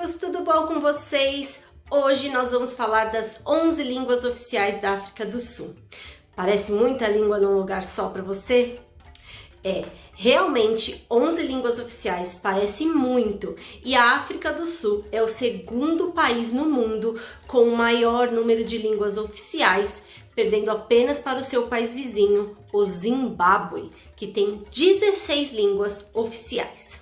amigos, tudo bom com vocês? Hoje nós vamos falar das 11 línguas oficiais da África do Sul. Parece muita língua num lugar só para você? Realmente 11 línguas oficiais parece muito, e a África do Sul é o segundo país no mundo com o maior número de línguas oficiais, perdendo apenas para o seu país vizinho, o Zimbábue, que tem 16 línguas oficiais.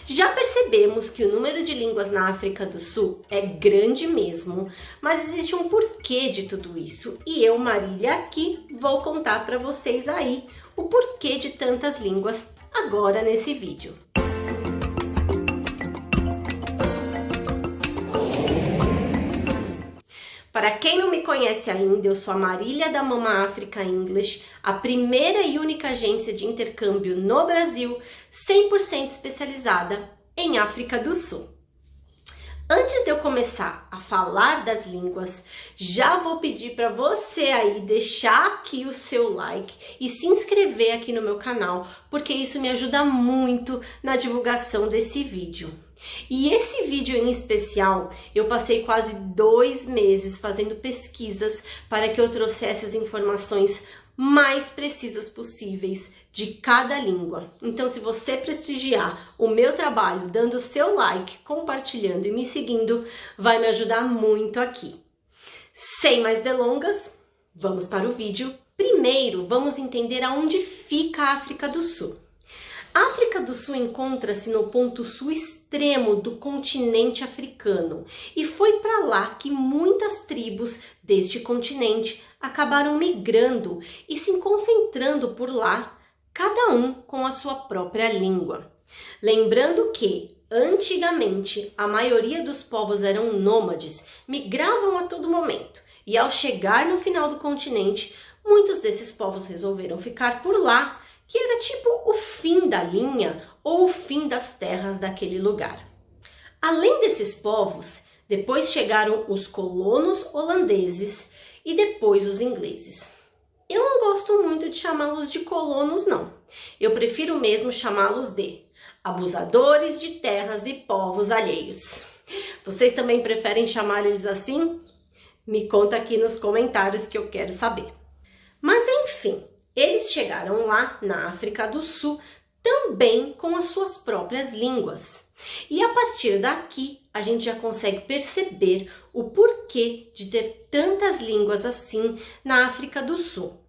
Já percebemos que o número de línguas na África do Sul é grande mesmo, mas existe um porquê de tudo isso e eu, Marília, aqui vou contar para vocês aí o porquê de tantas línguas agora nesse vídeo. Para quem não me conhece ainda, eu sou a Marília da Mama Africa English, a primeira e única agência de intercâmbio no Brasil 100% especializada em África do Sul. Antes de eu começar a falar das línguas, já vou pedir para você aí deixar aqui o seu like e se inscrever aqui no meu canal, porque isso me ajuda muito na divulgação desse vídeo. E esse vídeo em especial, eu passei quase 2 meses fazendo pesquisas para que eu trouxesse as informações mais precisas possíveis de cada língua. Então, se você prestigiar o meu trabalho dando o seu like, compartilhando e me seguindo, vai me ajudar muito aqui. Sem mais delongas, vamos para o vídeo. Primeiro, vamos entender aonde fica a África do Sul. A África do Sul encontra-se no ponto sul extremo do continente africano e foi para lá que muitas tribos deste continente acabaram migrando e se concentrando por lá, cada um com a sua própria língua. Lembrando que, antigamente, a maioria dos povos eram nômades, migravam a todo momento e ao chegar no final do continente, muitos desses povos resolveram ficar por lá, que era tipo o fim da linha ou o fim das terras daquele lugar. Além desses povos, depois chegaram os colonos holandeses e depois os ingleses. Eu não gosto muito de chamá-los de colonos, não. Eu prefiro mesmo chamá-los de abusadores de terras e povos alheios. Vocês também preferem chamar eles assim? Me conta aqui nos comentários que eu quero saber. Mas enfim, eles chegaram lá na África do Sul também com as suas próprias línguas. E a partir daqui, a gente já consegue perceber o porquê de ter tantas línguas assim na África do Sul.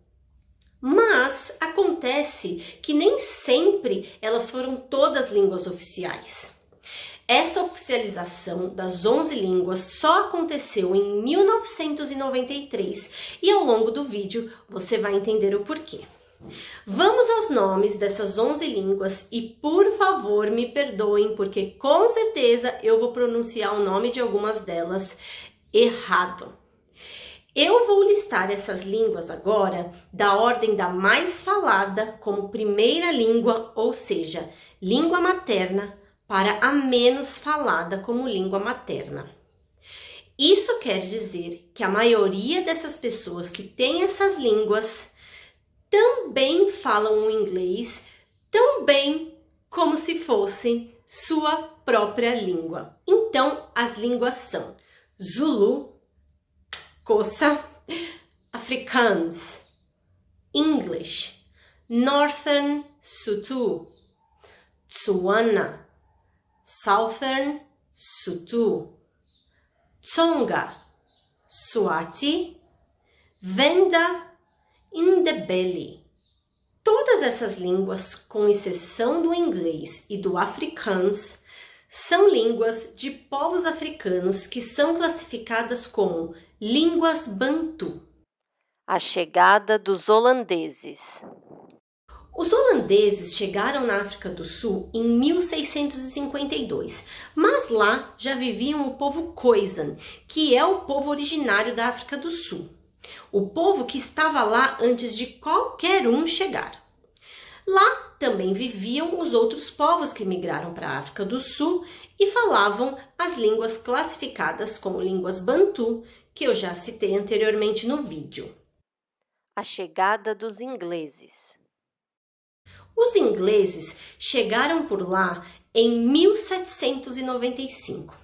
Mas acontece que nem sempre elas foram todas línguas oficiais. Essa oficialização das 11 línguas só aconteceu em 1993 e ao longo do vídeo você vai entender o porquê. Vamos aos nomes dessas 11 línguas e por favor me perdoem porque com certeza eu vou pronunciar o nome de algumas delas errado. Eu vou listar essas línguas agora da ordem da mais falada como primeira língua, ou seja, língua materna, para a menos falada como língua materna. Isso quer dizer que a maioria dessas pessoas que têm essas línguas também falam o inglês tão bem como se fossem sua própria língua. Então, as línguas são Zulu, Xhosa, Afrikaans, English, Northern Sotho, Tswana, Southern Sotho, Tsonga, Swati, Venda e Ndebele. Todas essas línguas, com exceção do inglês e do Afrikaans, são línguas de povos africanos que são classificadas como línguas bantu. A chegada dos holandeses. Os holandeses chegaram na África do Sul em 1652, mas lá já viviam o povo Khoisan, que é o povo originário da África do Sul. O povo que estava lá antes de qualquer um chegar. Lá também viviam os outros povos que migraram para a África do Sul e falavam as línguas classificadas como línguas bantu, que eu já citei anteriormente no vídeo. A chegada dos ingleses. Os ingleses chegaram por lá em 1795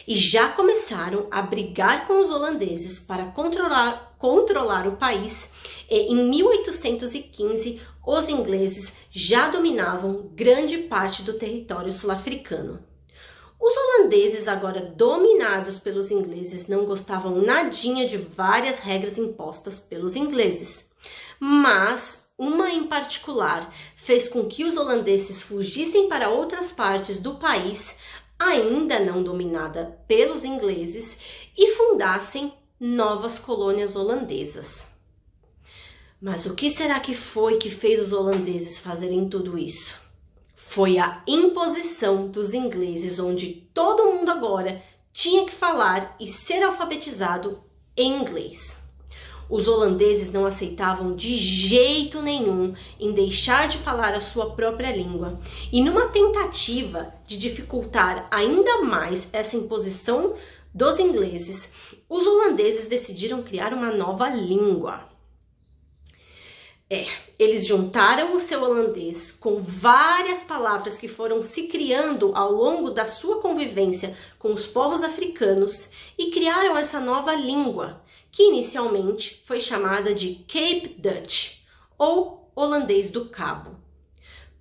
e já começaram a brigar com os holandeses para controlar o país. E em 1815, os ingleses já dominavam grande parte do território sul-africano. Os holandeses, agora dominados pelos ingleses, não gostavam nadinha de várias regras impostas pelos ingleses, mas uma em particular fez com que os holandeses fugissem para outras partes do país, ainda não dominada pelos ingleses, e fundassem novas colônias holandesas. Mas o que será que foi que fez os holandeses fazerem tudo isso? Foi a imposição dos ingleses, onde todo mundo agora tinha que falar e ser alfabetizado em inglês. Os holandeses não aceitavam de jeito nenhum em deixar de falar a sua própria língua. E numa tentativa de dificultar ainda mais essa imposição dos ingleses, os holandeses decidiram criar uma nova língua. Eles juntaram o seu holandês com várias palavras que foram se criando ao longo da sua convivência com os povos africanos e criaram essa nova língua, que inicialmente foi chamada de Cape Dutch, ou holandês do Cabo.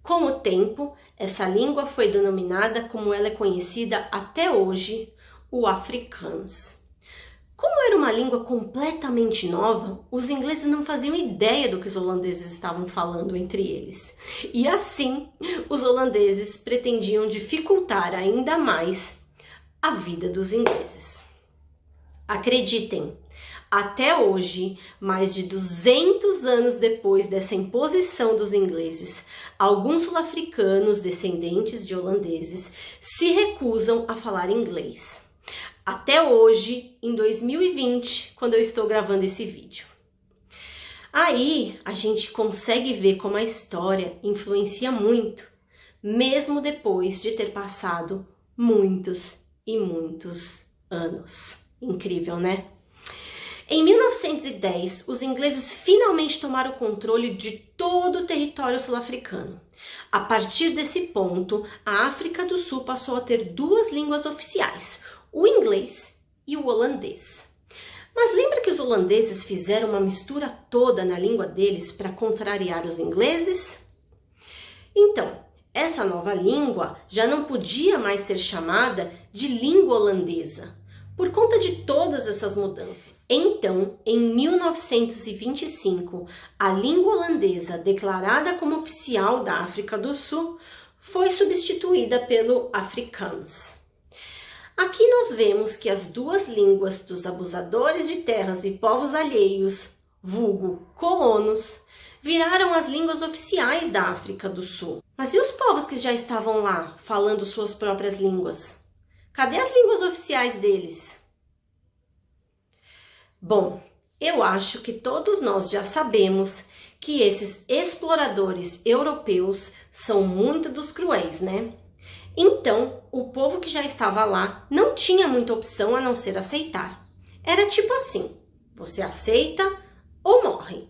Com o tempo, essa língua foi denominada como ela é conhecida até hoje, o Afrikaans. Como era uma língua completamente nova, os ingleses não faziam ideia do que os holandeses estavam falando entre eles. E assim, os holandeses pretendiam dificultar ainda mais a vida dos ingleses. Acreditem, até hoje, mais de 200 anos depois dessa imposição dos ingleses, alguns sul-africanos descendentes de holandeses se recusam a falar inglês. Até hoje, em 2020, quando eu estou gravando esse vídeo. Aí, a gente consegue ver como a história influencia muito, mesmo depois de ter passado muitos e muitos anos. Incrível, né? Em 1910, os ingleses finalmente tomaram o controle de todo o território sul-africano. A partir desse ponto, a África do Sul passou a ter duas línguas oficiais, o inglês e o holandês. Mas lembra que os holandeses fizeram uma mistura toda na língua deles para contrariar os ingleses? Então, essa nova língua já não podia mais ser chamada de língua holandesa, por conta de todas essas mudanças. Então, em 1925, a língua holandesa, declarada como oficial da África do Sul, foi substituída pelo Afrikaans. Aqui nós vemos que as duas línguas dos abusadores de terras e povos alheios, vulgo colonos, viraram as línguas oficiais da África do Sul. Mas e os povos que já estavam lá, falando suas próprias línguas? Cadê as línguas oficiais deles? Bom, eu acho que todos nós já sabemos que esses exploradores europeus são muito dos cruéis, né? Então, o povo que já estava lá não tinha muita opção a não ser aceitar. Era tipo assim, você aceita ou morre.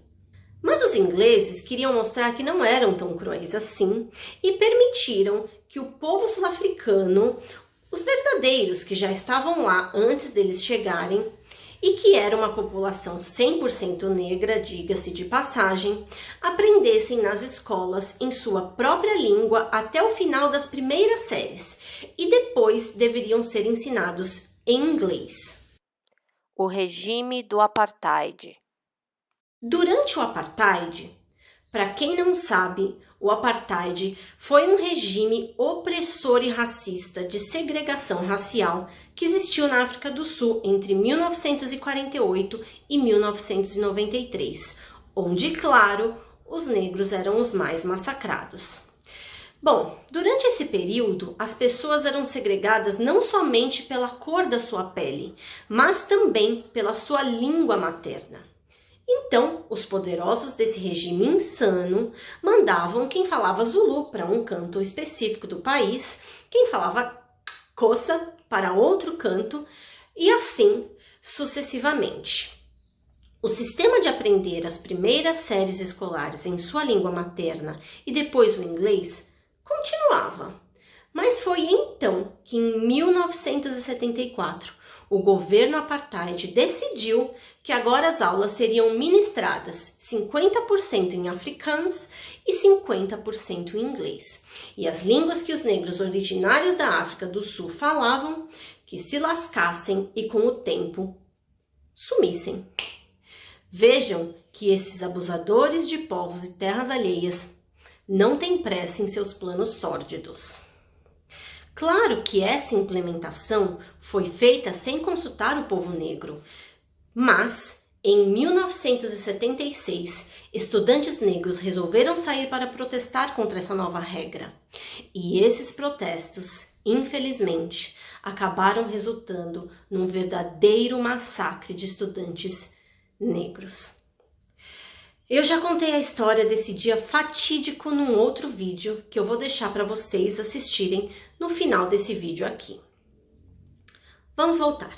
Mas os ingleses queriam mostrar que não eram tão cruéis assim e permitiram que o povo sul-africano, os verdadeiros que já estavam lá antes deles chegarem, e que era uma população 100% negra, diga-se de passagem, aprendessem nas escolas em sua própria língua até o final das primeiras séries e depois deveriam ser ensinados em inglês. O regime do apartheid. Durante o apartheid, para quem não sabe, o apartheid foi um regime opressor e racista de segregação racial que existiu na África do Sul entre 1948 e 1993, onde, claro, os negros eram os mais massacrados. Bom, durante esse período, as pessoas eram segregadas não somente pela cor da sua pele, mas também pela sua língua materna. Então, os poderosos desse regime insano mandavam quem falava Zulu para um canto específico do país, quem falava Xhosa para outro canto e assim sucessivamente. O sistema de aprender as primeiras séries escolares em sua língua materna e depois o inglês continuava, Mas foi então que em 1974 o governo apartheid decidiu que agora as aulas seriam ministradas 50% em afrikaans e 50% em inglês. E as línguas que os negros originários da África do Sul falavam, que se lascassem e com o tempo sumissem. Vejam que esses abusadores de povos e terras alheias não têm pressa em seus planos sórdidos. Claro que essa implementação foi feita sem consultar o povo negro, mas em 1976, estudantes negros resolveram sair para protestar contra essa nova regra. E esses protestos, infelizmente, acabaram resultando num verdadeiro massacre de estudantes negros. Eu já contei a história desse dia fatídico num outro vídeo que eu vou deixar para vocês assistirem no final desse vídeo aqui. Vamos voltar.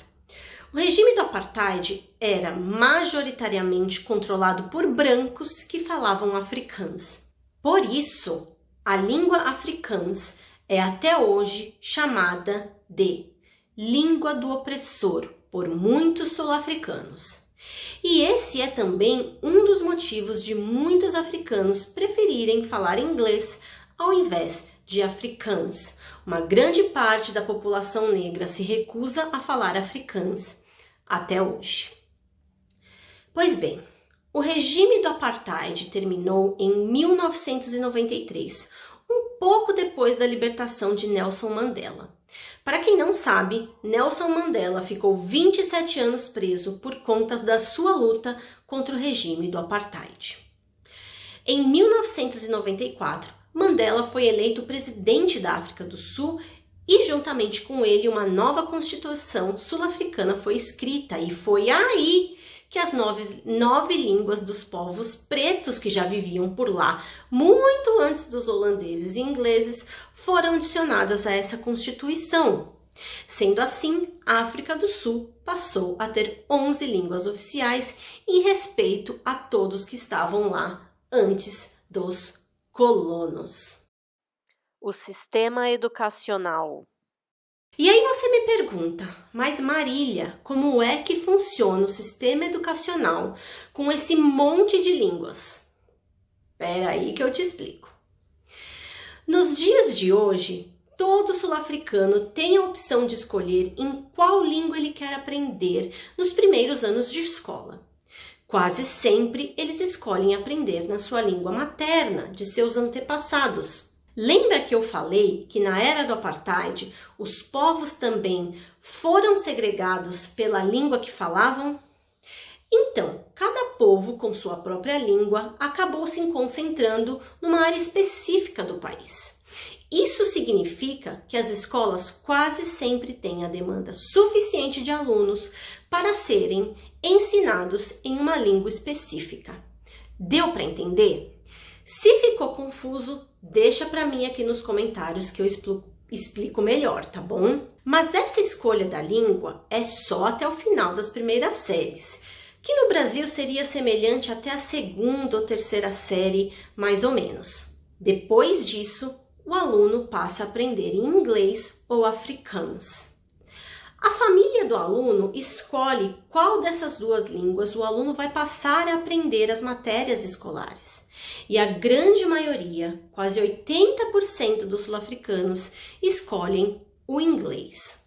O regime do apartheid era majoritariamente controlado por brancos que falavam afrikaans. Por isso, a língua afrikaans é até hoje chamada de língua do opressor por muitos sul-africanos. E esse é também um dos motivos de muitos africanos preferirem falar inglês ao invés de afrikaans. Uma grande parte da população negra se recusa a falar afrikaans até hoje. Pois bem, o regime do apartheid terminou em 1993, um pouco depois da libertação de Nelson Mandela. Para quem não sabe, Nelson Mandela ficou 27 anos preso por conta da sua luta contra o regime do apartheid. Em 1994, Mandela foi eleito presidente da África do Sul e, juntamente com ele, uma nova Constituição sul-africana foi escrita, e foi aí que as nove línguas dos povos pretos que já viviam por lá, muito antes dos holandeses e ingleses, foram adicionadas a essa Constituição. Sendo assim, a África do Sul passou a ter 11 línguas oficiais em respeito a todos que estavam lá antes dos colonos. O sistema educacional. E aí você me pergunta, mas Marília, como é que funciona o sistema educacional com esse monte de línguas? Espera aí que eu te explico. Nos dias de hoje, todo sul-africano tem a opção de escolher em qual língua ele quer aprender nos primeiros anos de escola. Quase sempre eles escolhem aprender na sua língua materna, de seus antepassados. Lembra que eu falei que na era do apartheid os povos também foram segregados pela língua que falavam? Então, cada povo com sua própria língua acabou se concentrando numa área específica do país. Isso significa que as escolas quase sempre têm a demanda suficiente de alunos para serem ensinados em uma língua específica. Deu para entender? Se ficou confuso, deixa para mim aqui nos comentários que eu explico melhor, tá bom? Mas essa escolha da língua é só até o final das primeiras séries, que no Brasil seria semelhante até a segunda ou terceira série, mais ou menos. Depois disso, o aluno passa a aprender em inglês ou afrikaans. A família do aluno escolhe qual dessas duas línguas o aluno vai passar a aprender as matérias escolares. E a grande maioria, quase 80% dos sul-africanos, escolhem o inglês.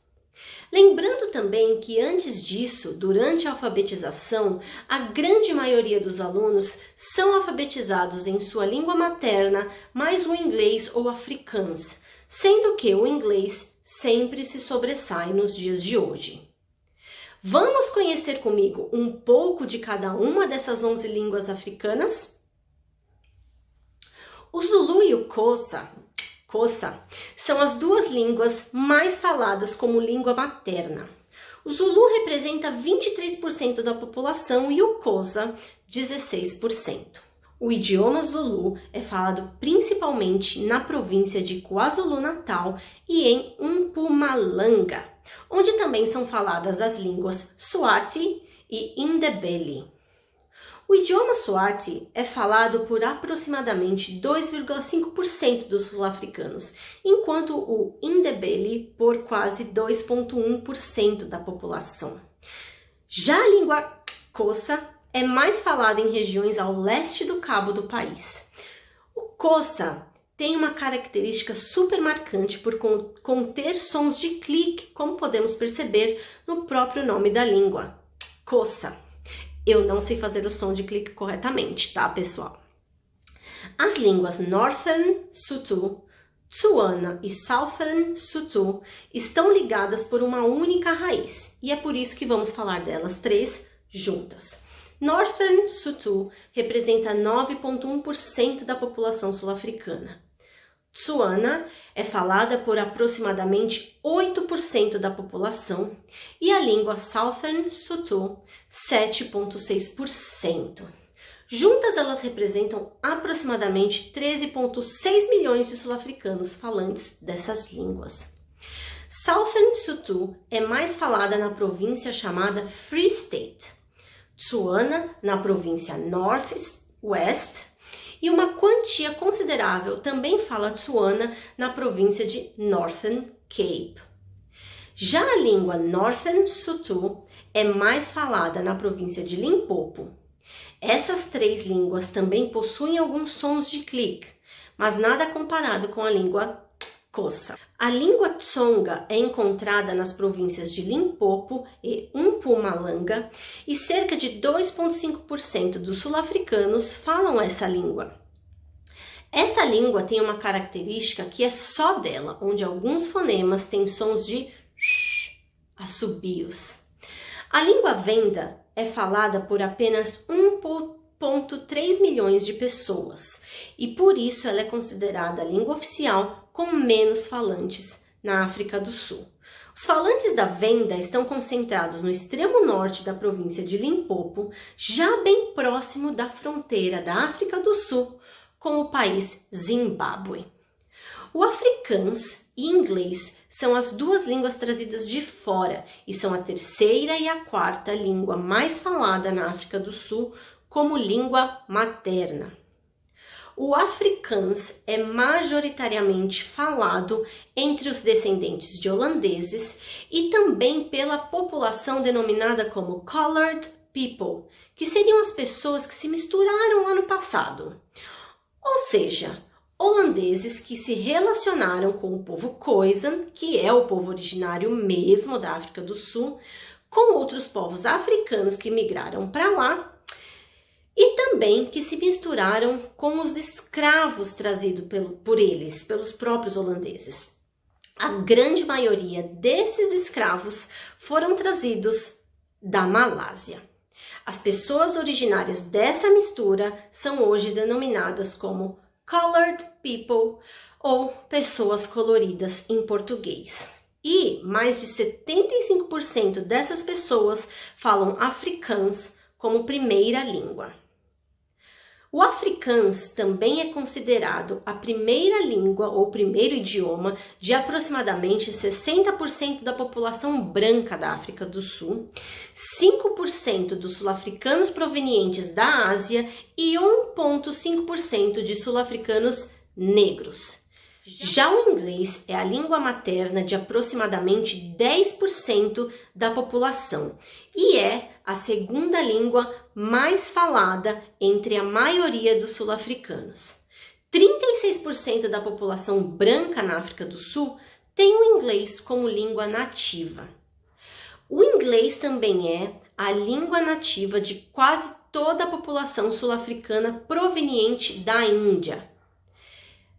Lembrando também que antes disso, durante a alfabetização, a grande maioria dos alunos são alfabetizados em sua língua materna, mais o inglês ou afrikaans, sendo que o inglês sempre se sobressai nos dias de hoje. Vamos conhecer comigo um pouco de cada uma dessas 11 línguas africanas? O Zulu e o Xhosa são as duas línguas mais faladas como língua materna. O Zulu representa 23% da população e o Xhosa 16%. O idioma Zulu é falado principalmente na província de KwaZulu-Natal e em Mpumalanga, onde também são faladas as línguas Swati e Ndebele. O idioma Swati é falado por aproximadamente 2,5% dos sul-africanos, enquanto o Ndebele por quase 2,1% da população. Já a língua Xhosa é mais falada em regiões ao leste do cabo do país. O Xhosa tem uma característica super marcante por conter sons de clique, como podemos perceber no próprio nome da língua, Xhosa. Eu não sei fazer o som de clique corretamente, tá, pessoal? As línguas Northern Sotho, Tswana e Southern Sotho estão ligadas por uma única raiz, e é por isso que vamos falar delas três juntas. Northern Sotho representa 9,1% da população sul-africana. Tswana é falada por aproximadamente 8% da população e a língua Southern Sotho, 7,6%. Juntas elas representam aproximadamente 13,6 milhões de sul-africanos falantes dessas línguas. Southern Sotho é mais falada na província chamada Free State, Tswana na província North West, e uma quantia considerável também fala Tswana na província de Northern Cape. Já a língua Northern Sotho é mais falada na província de Limpopo. Essas três línguas também possuem alguns sons de clique, mas nada comparado com a língua Xhosa. A língua Tsonga é encontrada nas províncias de Limpopo e Mpumalanga e cerca de 2,5% dos sul-africanos falam essa língua. Essa língua tem uma característica que é só dela, onde alguns fonemas têm sons de assobios. A língua Venda é falada por apenas 1,3 milhões de pessoas e por isso ela é considerada a língua oficial com menos falantes na África do Sul. Os falantes da Venda estão concentrados no extremo norte da província de Limpopo, já bem próximo da fronteira da África do Sul com o país Zimbábue. O afrikaans e inglês são as duas línguas trazidas de fora e são a terceira e a quarta língua mais falada na África do Sul como língua materna. O afrikaans é majoritariamente falado entre os descendentes de holandeses e também pela população denominada como Colored People, que seriam as pessoas que se misturaram lá no passado. Ou seja, holandeses que se relacionaram com o povo Khoisan, que é o povo originário mesmo da África do Sul, com outros povos africanos que migraram para lá, e também que se misturaram com os escravos trazidos por eles, pelos próprios holandeses. A grande maioria desses escravos foram trazidos da Malásia. As pessoas originárias dessa mistura são hoje denominadas como Colored People ou pessoas coloridas em português. E mais de 75% dessas pessoas falam afrikaans como primeira língua. O afrikaans também é considerado a primeira língua ou primeiro idioma de aproximadamente 60% da população branca da África do Sul, 5% dos sul-africanos provenientes da Ásia e 1,5% de sul-africanos negros. Já o inglês é a língua materna de aproximadamente 10% da população e é a segunda língua mais falada entre a maioria dos sul-africanos. 36% da população branca na África do Sul tem o inglês como língua nativa. O inglês também é a língua nativa de quase toda a população sul-africana proveniente da Índia.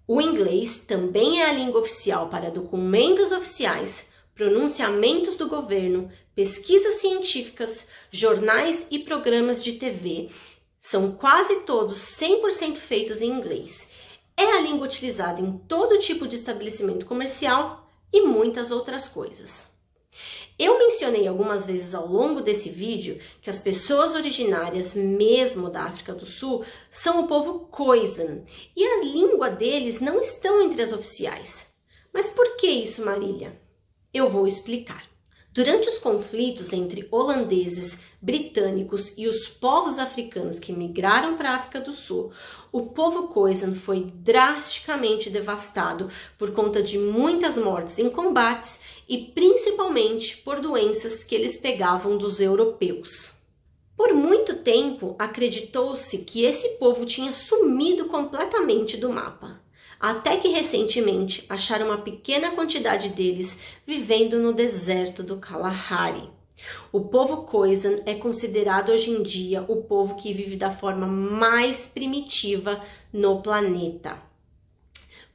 O inglês também é a língua oficial para documentos oficiais, pronunciamentos do governo, pesquisas científicas, jornais e programas de TV. São quase todos 100% feitos em inglês. É a língua utilizada em todo tipo de estabelecimento comercial e muitas outras coisas. Eu mencionei algumas vezes ao longo desse vídeo que as pessoas originárias mesmo da África do Sul são o povo Khoisan e a língua deles não estão entre as oficiais. Mas por que isso, Marília? Eu vou explicar. Durante os conflitos entre holandeses, britânicos e os povos africanos que migraram para a África do Sul, o povo Khoisan foi drasticamente devastado por conta de muitas mortes em combates e principalmente por doenças que eles pegavam dos europeus. Por muito tempo, acreditou-se que esse povo tinha sumido completamente do mapa, até que recentemente acharam uma pequena quantidade deles vivendo no deserto do Kalahari. O povo Khoisan é considerado hoje em dia o povo que vive da forma mais primitiva no planeta.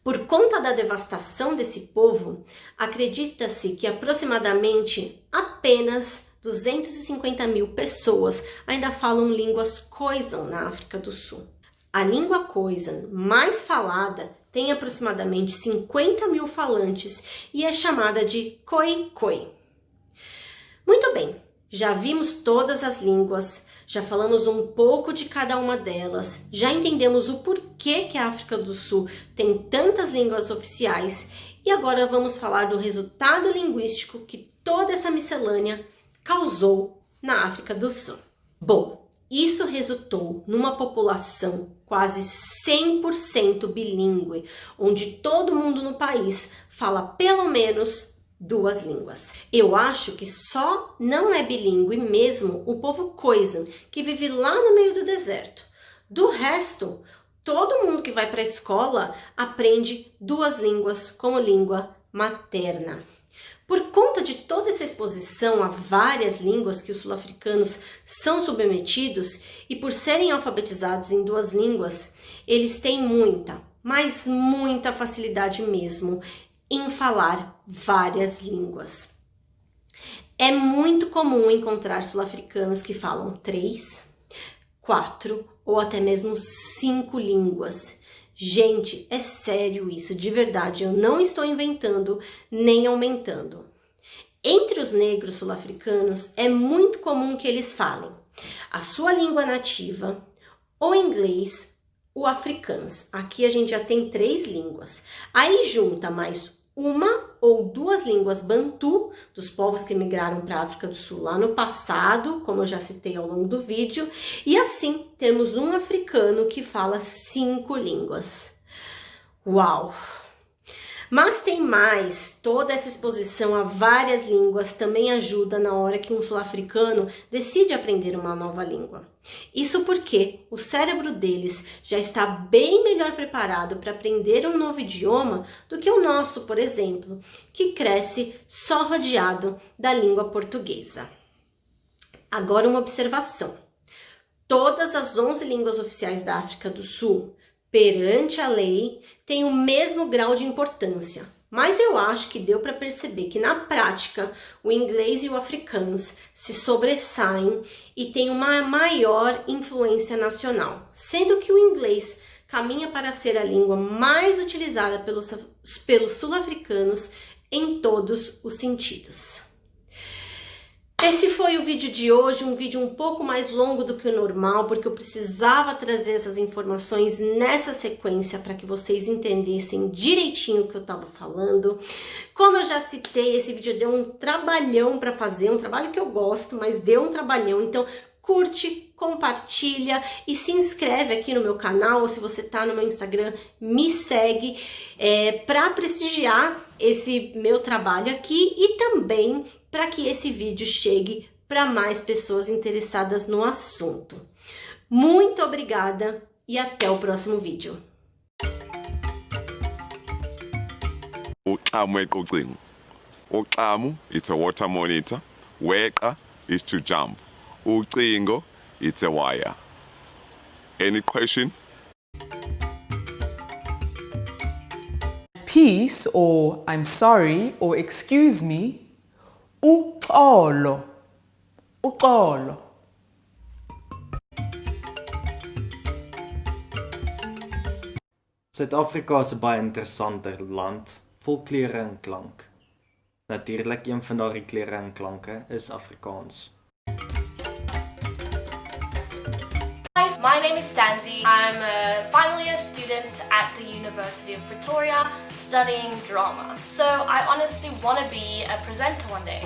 Por conta da devastação desse povo, acredita-se que aproximadamente apenas 250 mil pessoas ainda falam línguas Khoisan na África do Sul. A língua Khoisan mais falada tem aproximadamente 50 mil falantes e é chamada de Khoi-Khoi. Muito bem, já vimos todas as línguas, já falamos um pouco de cada uma delas, já entendemos o porquê que a África do Sul tem tantas línguas oficiais e agora vamos falar do resultado linguístico que toda essa miscelânea causou na África do Sul. Bom, isso resultou numa população quase 100% bilíngue, onde todo mundo no país fala pelo menos 2 línguas. Eu acho que só não é bilíngue mesmo o povo Khoisan, que vive lá no meio do deserto. Do resto, todo mundo que vai para a escola aprende 2 línguas como língua materna. Por conta de toda essa exposição a várias línguas que os sul-africanos são submetidos e por serem alfabetizados em 2 línguas, eles têm muita, mas muita facilidade mesmo em falar várias línguas. É muito comum encontrar sul-africanos que falam 3, 4 ou até mesmo 5 línguas. Gente, é sério isso, de verdade, eu não estou inventando nem aumentando. Entre os negros sul-africanos, é muito comum que eles falem a sua língua nativa, o inglês, o afrikaans. Aqui a gente já tem 3 línguas. Aí junta mais uma ou 2 línguas bantu, dos povos que migraram para a África do Sul lá no passado, como eu já citei ao longo do vídeo, e assim temos um africano que fala 5 línguas. Uau! Mas tem mais, toda essa exposição a várias línguas também ajuda na hora que um sul-africano decide aprender uma nova língua. Isso porque o cérebro deles já está bem melhor preparado para aprender um novo idioma do que o nosso, por exemplo, que cresce só rodeado da língua portuguesa. Agora uma observação. Todas as 11 línguas oficiais da África do Sul, perante a lei, tem o mesmo grau de importância, mas eu acho que deu para perceber que na prática o inglês e o afrikaans se sobressaem e têm uma maior influência nacional, sendo que o inglês caminha para ser a língua mais utilizada pelos sul-africanos em todos os sentidos. Esse foi o vídeo de hoje, um vídeo um pouco mais longo do que o normal, porque eu precisava trazer essas informações nessa sequência para que vocês entendessem direitinho o que eu estava falando. Como eu já citei, esse vídeo deu um trabalhão para fazer, um trabalho que eu gosto, mas deu um trabalhão, então curte, compartilha e se inscreve aqui no meu canal, ou se você tá no meu Instagram, me segue para prestigiar esse meu trabalho aqui e também para que esse vídeo chegue para mais pessoas interessadas no assunto. Muito obrigada e até o próximo vídeo. Uqamu, it's a water monitor. Weqa is to jump. Ucingo, it's a wire. Any question? Peace, or I'm sorry, or excuse me. Uxolo. Uxolo. Suid-Afrika is 'n baie interessante land, vol kleure en klank. Natuurlik een van daardie kleure en klanke is Afrikaans. Guys, my name is Stanzi. I'm a final year student at the University of Pretoria studying drama. So I honestly want to be a presenter one day.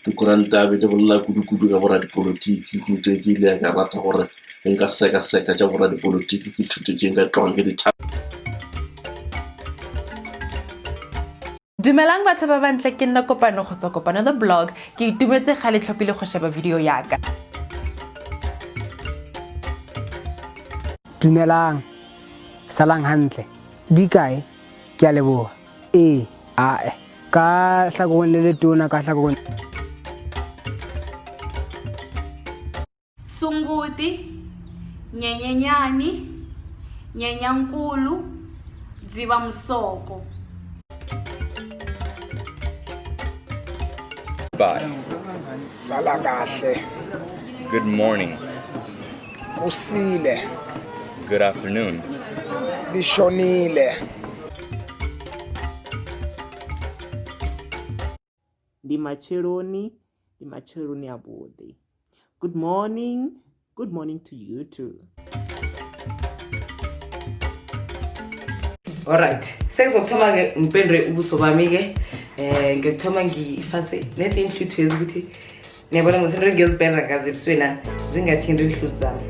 dikoranta be di bolela kudu-kudu ka boradipolotiki ke ntho e ke ile ka rata gore nka seka-seka tša boradipolotiki ke thutetseng ka tlwang ke ditha. Dumelang batho ba bantle, ke nna Kopano go tswa Kopano the blog. Ke itumetse ga le tlhopile go sheba video ya ka. Dumelang, salang hantle. Di kae? Ke a leboha. Ae. Ka hlakong le letona ka hlakong. Sunguti, Nyenyenyani, Nyenyankulu, Dziva Msoko. Bye. Salakahle. Good morning. Kusile. Good afternoon. Lishonile. Di maccheroni abode. Good morning to you too. Alright, sekuzokuthoma ke ngipendre ubuso bami ke ngikuthoma ngifase nethi inhluthu ukuthi niyabona ngosinto ngiyozipenda ngazi ebusweni zingathinti inhluthu zami.